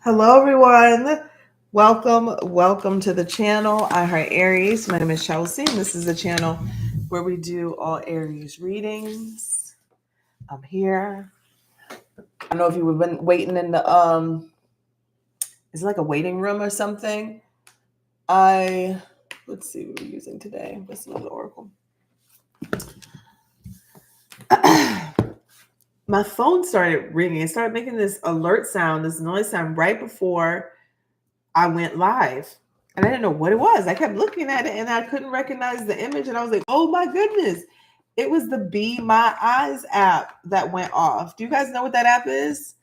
Hello, everyone. Welcome to the channel. I heart Aries. My name is Chelsea, and this is the channel where we do all Aries readings. I'm here. I don't know if you've been waiting in the is it like a waiting room or something? Let's see what we're using today. What's another oracle? My phone started ringing. It started making this alert sound, this noise sound right before I went live. And I didn't know what it was. I kept looking at it and I couldn't recognize the image. And I was like, oh my goodness. It was the Be My Eyes app that went off. Do you guys know what that app is?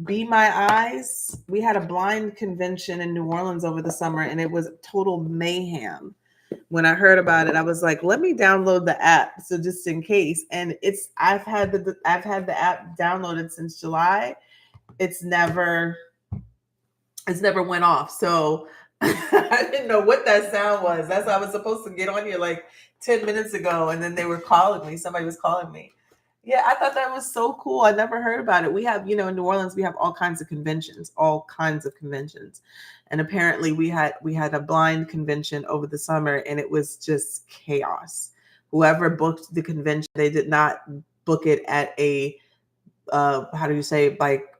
Be My Eyes. We had a blind convention in New Orleans over the summer and it was total mayhem. When I heard about it, I was like, let me download the app. So just in case. And I've had the app downloaded since July. It's never went off. So I didn't know what that sound was. That's why I was supposed to get on here like 10 minutes ago. And then they were calling me. Somebody was calling me. Yeah, I thought that was so cool. I never heard about it. We have, in New Orleans, we have all kinds of conventions. And apparently we had a blind convention over the summer and it was just chaos. Whoever booked the convention, they did not book it at a how do you say, like,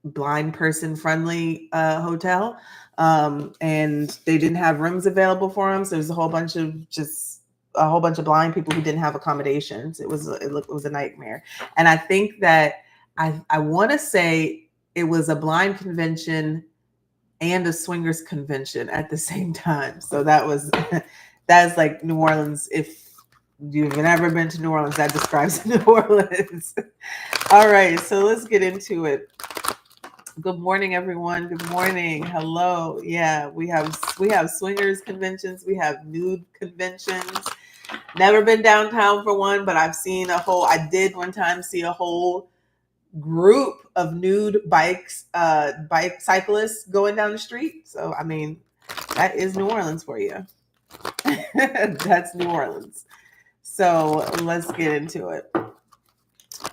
blind person friendly hotel, and they didn't have rooms available for them, so there's a whole bunch of blind people who didn't have accommodations. It was a nightmare. And I think that I want to say it was a blind convention and a swingers convention at the same time. So that's like New Orleans. If you've never been to New Orleans, that describes New Orleans. All right, so let's get into it. Good morning, everyone. Good morning. Hello. Yeah, we have swingers conventions. We have nude conventions. Never been downtown for one, but I did one time see a whole group of nude bike cyclists going down the street. So, I mean, that is New Orleans for you. That's New Orleans. So let's get into it.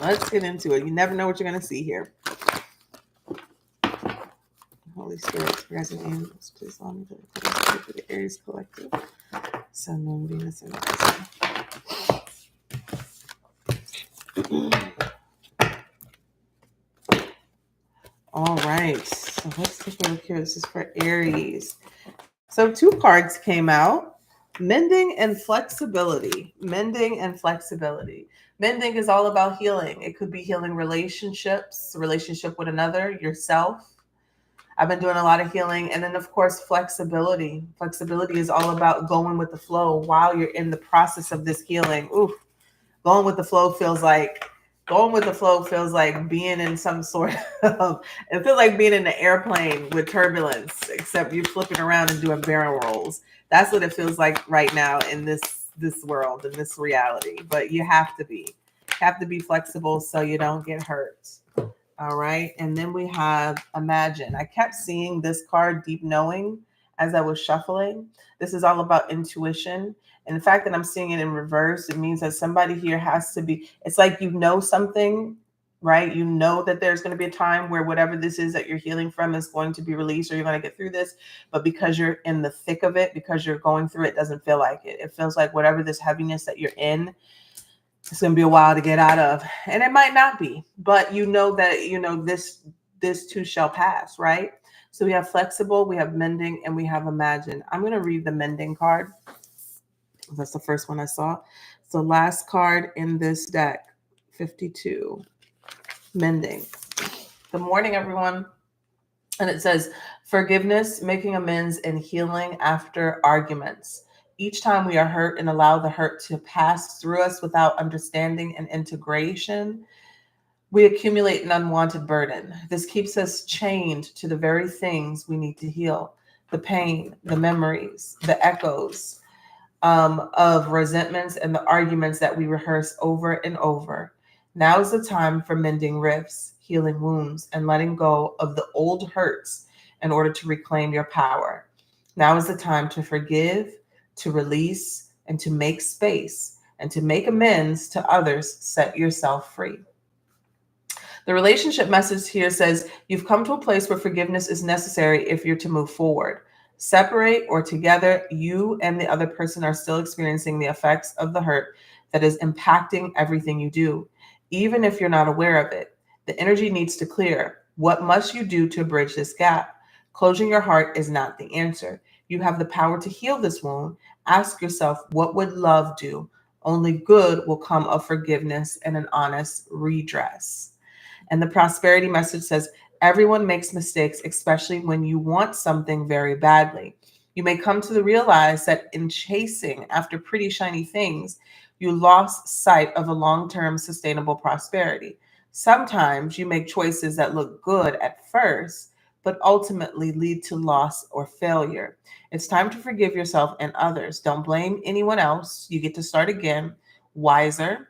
You never know what you're going to see here. Holy Spirit, present angels, please allow me to for the Aries collective. Sun, Moon, Venus, and Rising. All right, so let's take a look here. This is for Aries. So 2 cards came out: Mending and Flexibility. Mending and Flexibility. Mending is all about healing. It could be healing relationships, relationship with another, yourself. I've been doing a lot of healing. And then, of course, flexibility. Flexibility is all about going with the flow while you're in the process of this healing. Ooh, going with the flow feels like being in some sort of, it feels like being in an airplane with turbulence, except you're flipping around and doing barrel rolls. That's what it feels like right now in this world, in this reality. But you have to be flexible so you don't get hurt. All right. And then we have Imagine. I kept seeing this card, Deep Knowing, as I was shuffling. This is all about intuition. And the fact that I'm seeing it in reverse, it means that somebody here has to be, it's like you know something, right? You know that there's going to be a time where whatever this is that you're healing from is going to be released, or you're going to get through this. But because you're in the thick of it, because you're going through it, doesn't feel like it. It feels like whatever this heaviness that you're in, it's going to be a while to get out of. And it might not be, but you know that, this too shall pass, right? So we have Flexible, we have Mending, and we have Imagine. I'm going to read the Mending card. That's the first one I saw. It's the last card in this deck, 52. Mending. Good morning, everyone. And it says, forgiveness, making amends, and healing after arguments. Each time we are hurt and allow the hurt to pass through us without understanding and integration, we accumulate an unwanted burden. This keeps us chained to the very things we need to heal: the pain, the memories, the echoes of resentments, and the arguments that we rehearse over and over. Now is the time for mending rifts, healing wounds, and letting go of the old hurts in order to reclaim your power. Now is the time to forgive, to release, and to make space, and to make amends to others. Set yourself free. The relationship message here says you've come to a place where forgiveness is necessary if you're to move forward. Separate or together, you and the other person are still experiencing the effects of the hurt that is impacting everything you do, even if you're not aware of it. The energy needs to clear. What must you do to bridge this gap? Closing your heart is not the answer. You have the power to heal this wound. Ask yourself, what would love do? Only good will come of forgiveness and an honest redress. And the prosperity message says, everyone makes mistakes, especially when you want something very badly. You may come to realize that in chasing after pretty shiny things, you lost sight of a long-term sustainable prosperity. Sometimes you make choices that look good at first, but ultimately lead to loss or failure. It's time to forgive yourself and others. Don't blame anyone else. You get to start again, wiser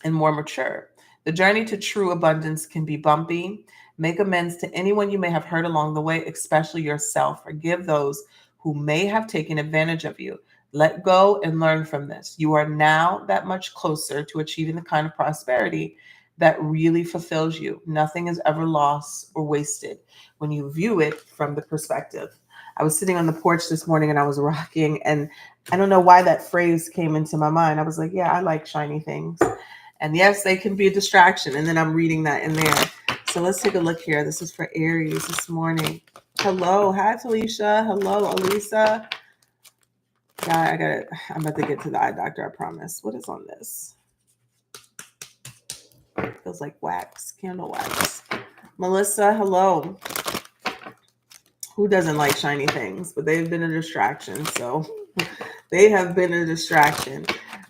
and more mature. The journey to true abundance can be bumpy. Make amends to anyone you may have hurt along the way, especially yourself. Forgive those who may have taken advantage of you. Let go and learn from this. You are now that much closer to achieving the kind of prosperity that really fulfills you. Nothing is ever lost or wasted when you view it from the perspective. I was sitting on the porch this morning and I was rocking, and I don't know why that phrase came into my mind. I was like, yeah, I like shiny things. And yes, they can be a distraction. And then I'm reading that in there. So let's take a look here. This is for Aries this morning. Hello. Hi, Felicia. Hello, Elisa. I'm about to get to the eye doctor, I promise. What is on this? It feels like wax, candle wax. Melissa, hello. Who doesn't like shiny things? But they've been a distraction. So they have been a distraction.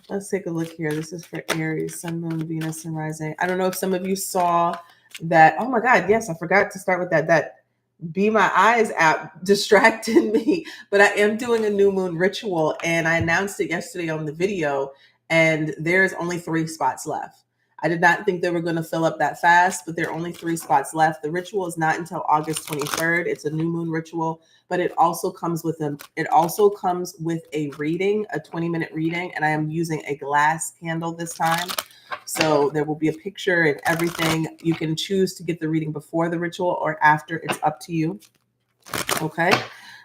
Let's take a look here. This is for Aries, Sun, Moon, Venus, and Rising. I don't know if some of you saw that. Oh my God, yes, I forgot to start with that. That Be My Eyes app distracted me, but I am doing a new moon ritual, and I announced it yesterday on the video, and there's only 3 spots left. I did not think they were going to fill up that fast, but there are only 3 spots left. The ritual is not until August 23rd. It's a new moon ritual, but it also comes with a reading, a 20-minute reading, and I am using a glass candle this time. So there will be a picture and everything. You can choose to get the reading before the ritual or after. It's up to you. Okay.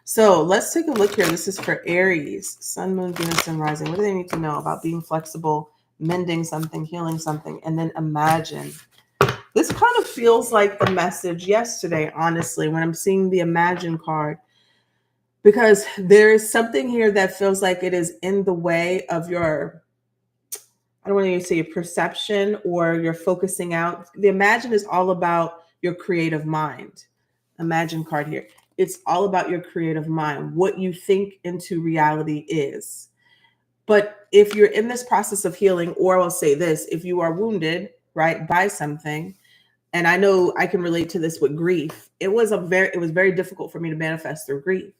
So let's take a look here. This is for Aries, Sun, Moon, Venus, and Rising. What do they need to know about being flexible, mending something, healing something, and then imagine? This kind of feels like the message yesterday, honestly, when I'm seeing the Imagine card, because there is something here that feels like it is in the way of your, I don't want to say your perception or your focusing out. The Imagine is all about your creative mind. Imagine card here. It's all about your creative mind, what you think into reality is. But if you're in this process of healing, or I'll say this, if you are wounded, right, by something, and I know I can relate to this with grief, it was very difficult for me to manifest through grief.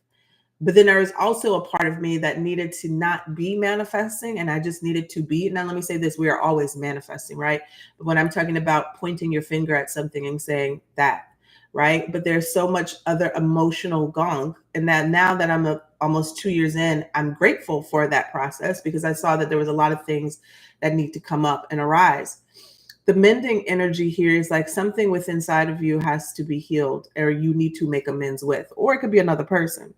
But then there was also a part of me that needed to not be manifesting, and I just needed to be. Now, let me say this, we are always manifesting, right? But when I'm talking about pointing your finger at something and saying that, right? But there's so much other emotional gunk. And that now that I'm almost 2 years in, I'm grateful for that process because I saw that there was a lot of things that need to come up and arise. The mending energy here is like something within inside of you has to be healed, or you need to make amends with, or it could be another person.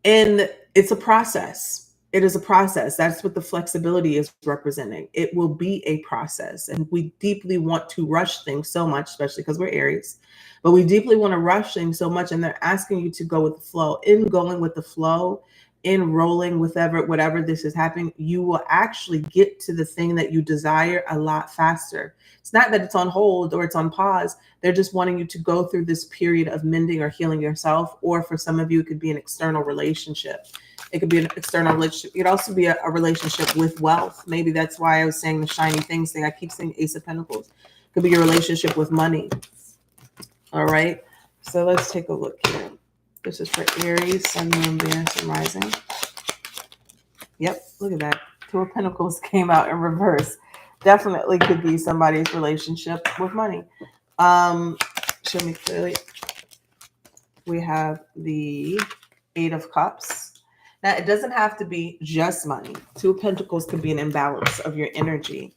And it's a process. It is a process. That's what the flexibility is representing. It will be a process. And we deeply want to rush things so much, especially because we're Aries, but we deeply want to rush things so much. And they're asking you to go with the flow. In going with the flow, in rolling with whatever this is happening, you will actually get to the thing that you desire a lot faster. It's not that it's on hold or it's on pause. They're just wanting you to go through this period of mending or healing yourself. Or for some of you, it could be an external relationship. It could be an external relationship. It could also be a relationship with wealth. Maybe that's why I was saying the shiny things thing. I keep saying Ace of Pentacles. It could be your relationship with money. All right. So let's take a look here. This is for Aries, Sun, Moon, Venus, and Rising. Yep, look at that. 2 of Pentacles came out in reverse. Definitely could be somebody's relationship with money. Show me clearly. We have the 8 of Cups. Now, it doesn't have to be just money. 2 of Pentacles could be an imbalance of your energy.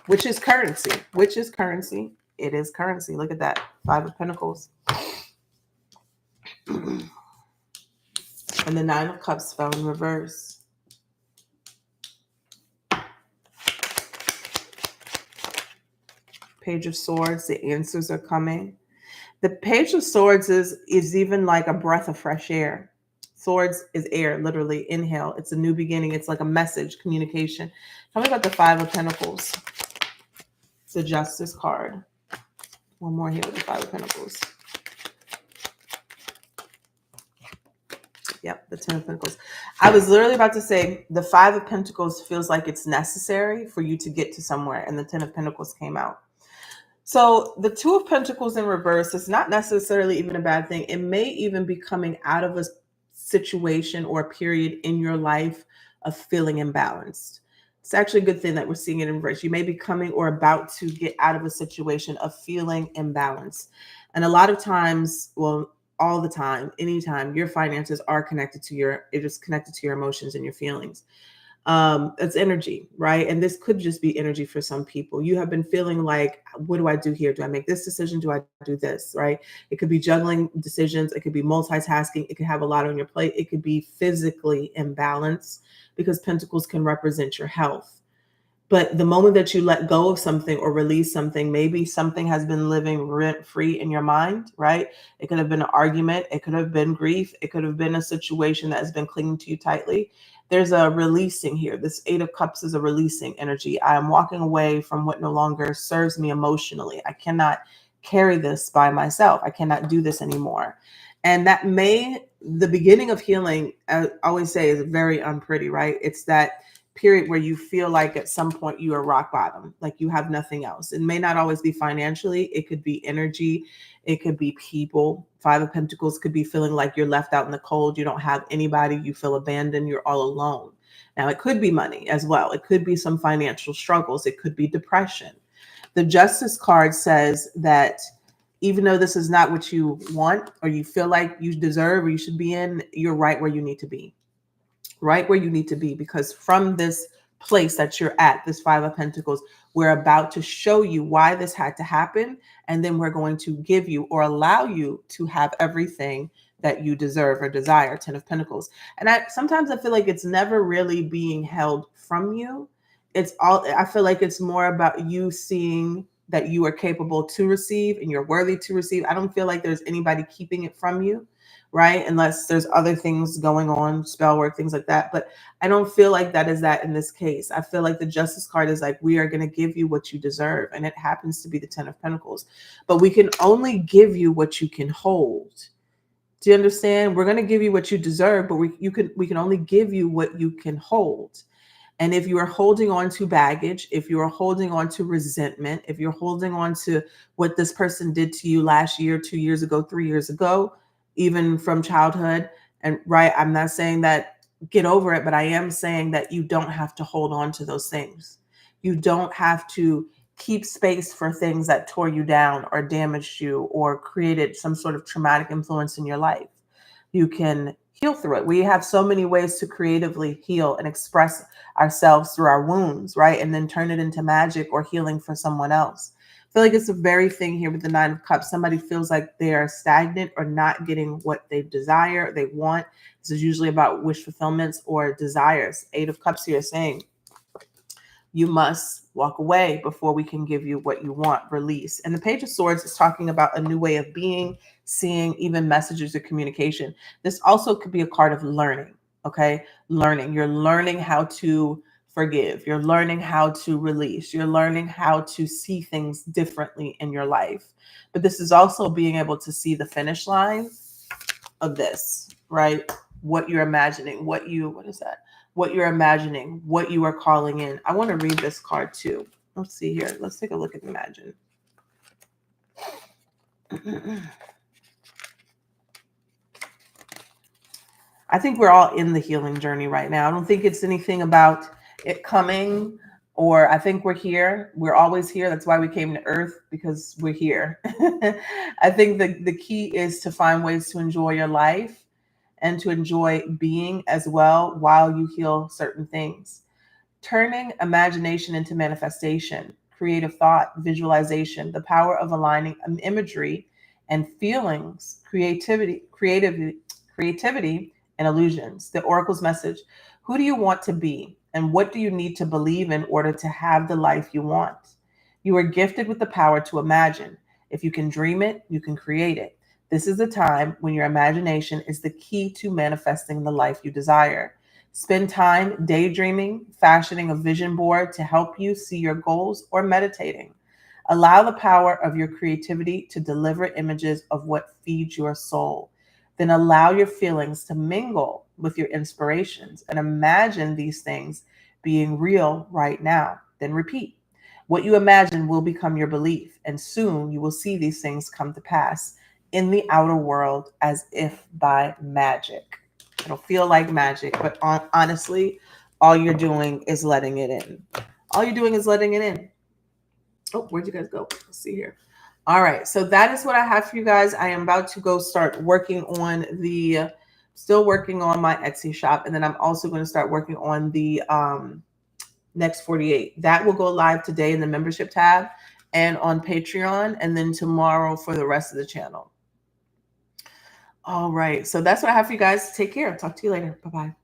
which is currency. Which is currency. It is currency. Look at that. 5 of Pentacles. And the 9 of Cups fell in reverse. Page of Swords. The answers are coming. The Page of Swords is even like a breath of fresh air. Swords is air, literally. Inhale. It's a new beginning. It's like a message, communication. Tell me about the 5 of Pentacles. It's the Justice card. One more here with the 5 of Pentacles. Yep, the 10 of Pentacles. I was literally about to say the 5 of Pentacles feels like it's necessary for you to get to somewhere, and the 10 of Pentacles came out. So the 2 of Pentacles in reverse is not necessarily even a bad thing. It may even be coming out of a situation or a period in your life of feeling imbalanced. It's actually a good thing that we're seeing it in reverse. You may be coming or about to get out of a situation of feeling imbalanced. And a lot of times, well, all the time, anytime, your finances are connected to it is connected to your emotions and your feelings. It's energy, right? And this could just be energy for some people. You have been feeling like, what do I do here? Do I make this decision? Do I do this? Right? It could be juggling decisions. It could be multitasking. It could have a lot on your plate. It could be physically imbalanced, because Pentacles can represent your health. But the moment that you let go of something or release something, maybe something has been living rent free in your mind, right? It could have been an argument. It could have been grief. It could have been a situation that has been clinging to you tightly. There's a releasing here. This 8 of Cups is a releasing energy. I am walking away from what no longer serves me emotionally. I cannot carry this by myself. I cannot do this anymore. And that the beginning of healing, I always say, is very unpretty, right? It's that period where you feel like at some point you are rock bottom, like you have nothing else. It may not always be financially. It could be energy. It could be people. 5 of Pentacles could be feeling like you're left out in the cold. You don't have anybody. You feel abandoned. You're all alone. Now, it could be money as well. It could be some financial struggles. It could be depression. The Justice card says that even though this is not what you want or you feel like you deserve or you should be in, you're right where you need to be. Right where you need to be, because from this place that you're at, this 5 of Pentacles, we're about to show you why this had to happen. And then we're going to give you or allow you to have everything that you deserve or desire. 10 of Pentacles. And sometimes I feel like it's never really being held from you. I feel like it's more about you seeing that you are capable to receive and you're worthy to receive. I don't feel like there's anybody keeping it from you, right? Unless there's other things going on, spell work, things like that. But I don't feel like that is that in this case. I feel like the Justice card is like, we are going to give you what you deserve. And it happens to be the 10 of Pentacles. But we can only give you what you can hold. Do you understand? We're going to give you what you deserve, but we can only give you what you can hold. And if you are holding on to baggage, if you are holding on to resentment, if you're holding on to what this person did to you last year, 2 years ago, 3 years ago, even from childhood, and right, I'm not saying that get over it, but I am saying that you don't have to hold on to those things. You don't have to keep space for things that tore you down or damaged you or created some sort of traumatic influence in your life. You can heal through it. We have so many ways to creatively heal and express ourselves through our wounds, right? And then turn it into magic or healing for someone else. I feel like it's a very thing here with the 9 of Cups. Somebody feels like they are stagnant or not getting what they desire, they want. This is usually about wish fulfillments or desires. 8 of Cups here saying, you must walk away before we can give you what you want. Release. And the Page of Swords is talking about a new way of being, seeing, even messages or communication. This also could be a card of learning. Okay. Learning. You're learning how to forgive. You're learning how to release. You're learning how to see things differently in your life. But this is also being able to see the finish line of this, right? What you're imagining, what is that? What you're imagining, what you are calling in. I want to read this card too. Let's see here. Let's take a look at Imagine. I think we're all in the healing journey right now. I don't think it's anything about it coming, or I think we're here. We're always here. That's why we came to Earth, because we're here. I think the key is to find ways to enjoy your life and to enjoy being as well while you heal certain things. Turning imagination into manifestation, creative thought, visualization, the power of aligning imagery and feelings, creativity, and illusions. The oracle's message: who do you want to be, and what do you need to believe in order to have the life you want? You are gifted with the power to imagine. If you can dream it, you can create it. This is the time when your imagination is the key to manifesting the life you desire. Spend time daydreaming, fashioning a vision board to help you see your goals, or meditating. Allow the power of your creativity to deliver images of what feeds your soul. Then allow your feelings to mingle with your inspirations and imagine these things being real right now. Then repeat. What you imagine will become your belief, and soon you will see these things come to pass in the outer world as if by magic. It'll feel like magic, but honestly, all you're doing is letting it in. All you're doing is letting it in. Oh, where'd you guys go? Let's see here. All right, so that is what I have for you guys. I am about to go start working on still working on my Etsy shop, and then I'm also going to start working on the Next 48. That will go live today in the membership tab and on Patreon, and then tomorrow for the rest of the channel. All right, so that's what I have for you guys. Take care. Talk to you later. Bye-bye.